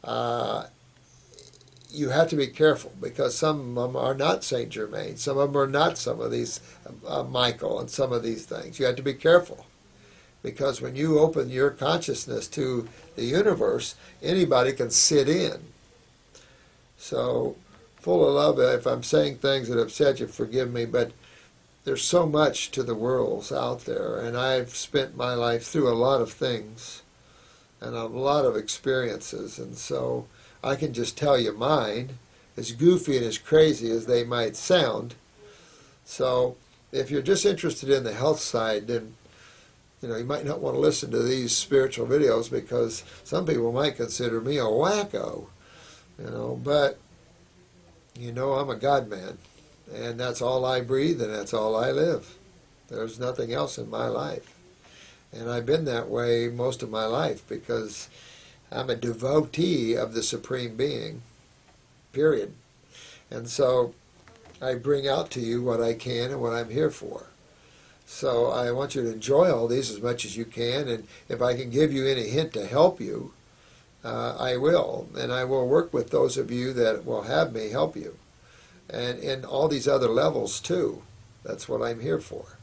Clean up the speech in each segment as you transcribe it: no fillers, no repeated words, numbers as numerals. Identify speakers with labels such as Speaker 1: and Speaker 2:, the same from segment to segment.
Speaker 1: uh, you have to be careful because some of them are not Saint Germain. Some of them are not some of these Michael and some of these things. You have to be careful because when you open your consciousness to the universe, anybody can sit in. So, full of love, if I'm saying things that upset you, forgive me, but there's so much to the worlds out there, and I've spent my life through a lot of things and a lot of experiences, and so I can just tell you mine, as goofy and as crazy as they might sound. So if you're just interested in the health side, then you might not want to listen to these spiritual videos because some people might consider me a wacko, but I'm a God man, and that's all I breathe and that's all I live. There's nothing else in my life. And I've been that way most of my life because I'm a devotee of the Supreme Being, period. And so I bring out to you what I can and what I'm here for. So I want you to enjoy all these as much as you can, and if I can give you any hint to help you, I will. And I will work with those of you that will have me help you. And in all these other levels too. That's what I'm here for.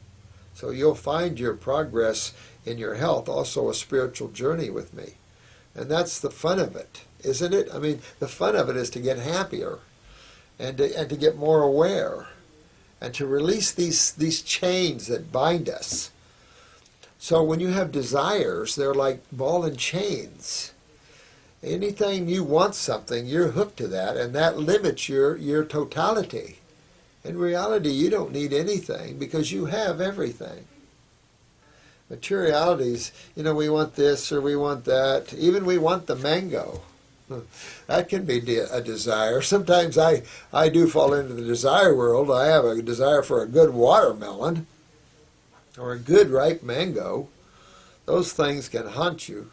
Speaker 1: So you'll find your progress in your health also a spiritual journey with me. And that's the fun of it, isn't it? I mean, the fun of it is to get happier and to get more aware and to release these chains that bind us. So when you have desires, they're like ball and chains. Anytime you want something, you're hooked to that, and that limits your totality. In reality, you don't need anything because you have everything. Materialities, we want this or we want that. Even we want the mango. That can be a desire. Sometimes I do fall into the desire world. I have a desire for a good watermelon or a good ripe mango. Those things can haunt you.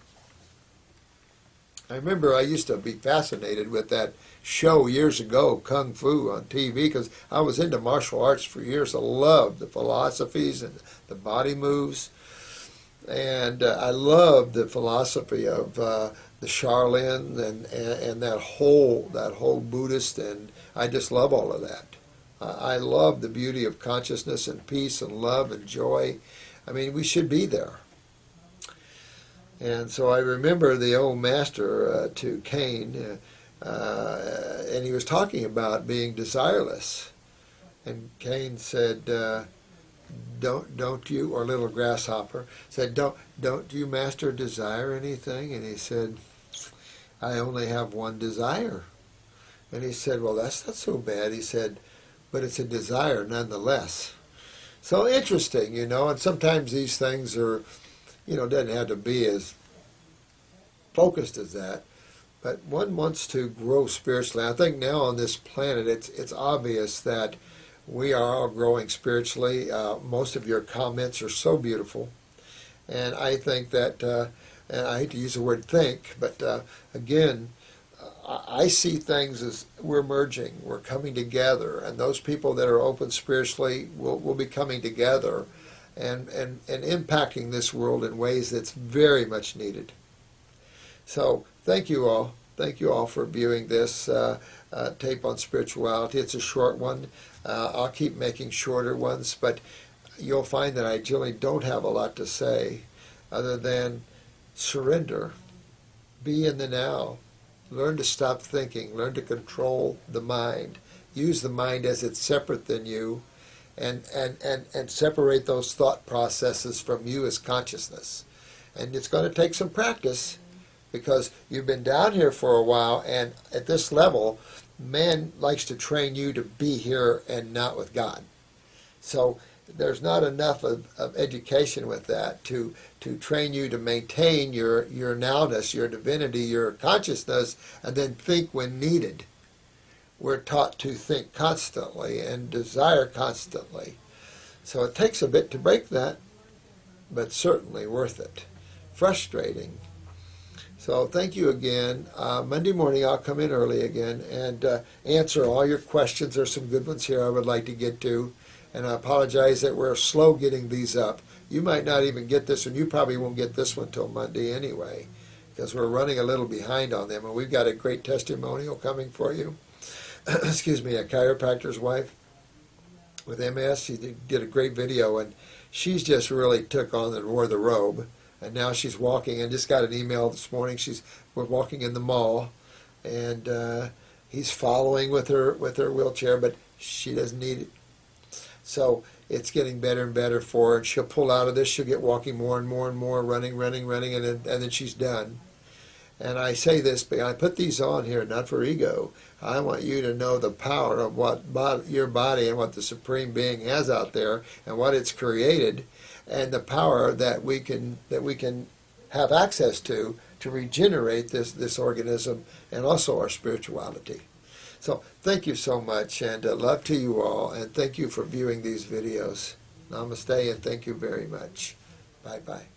Speaker 1: I remember I used to be fascinated with that show years ago, Kung Fu, on TV, because I was into martial arts for years. I loved the philosophies and the body moves. And I loved the philosophy of the Shaolin and that whole Buddhist, and I just love all of that. I love the beauty of consciousness and peace and love and joy. I mean, we should be there. And so I remember the old master to Cain, and he was talking about being desireless. And Cain said, don't you, or little grasshopper, said, don't you, master, desire anything? And he said, I only have one desire. And he said, well, that's not so bad. He said, but it's a desire nonetheless. So interesting, and sometimes these things are, doesn't have to be as focused as that, but one wants to grow spiritually. I think now on this planet, it's obvious that we are all growing spiritually. Most of your comments are so beautiful, and I think that, and I hate to use the word think, but again, I see things as we're merging, we're coming together, and those people that are open spiritually will be coming together and impacting this world in ways that's very much needed. So thank you all. Thank you all for viewing this tape on spirituality. It's a short one. I'll keep making shorter ones, but you'll find that I generally don't have a lot to say other than surrender, be in the now, learn to stop thinking, learn to control the mind, use the mind as it's separate than you, and separate those thought processes from you as consciousness. And it's going to take some practice because you've been down here for a while, and at this level, man likes to train you to be here and not with God. So there's not enough of education with that to train you to maintain your nowness, your divinity, your consciousness, and then think when needed. We're taught to think constantly and desire constantly. So it takes a bit to break that, but certainly worth it. Frustrating. So thank you again. Monday morning I'll come in early again and answer all your questions. There's some good ones here I would like to get to. And I apologize that we're slow getting these up. You might not even get this one. You probably won't get this one till Monday anyway. because we're running a little behind on them. And we've got a great testimonial coming for you. Excuse me, a chiropractor's wife with MS. She did a great video, and she's just really took on and wore the robe. And now she's walking, and just got an email this morning. We're walking in the mall, and he's following with her wheelchair, but she doesn't need it. So it's getting better and better for her. And she'll pull out of this. She'll get walking more and more and more, running, and then she's done. And I say this, but I put these on here not for ego. I want you to know the power of what your body and what the Supreme Being has out there and what it's created, and the power that we can have access to regenerate this organism and also our spirituality. So thank you so much, and love to you all, and thank you for viewing these videos. Namaste, and thank you very much. Bye-bye.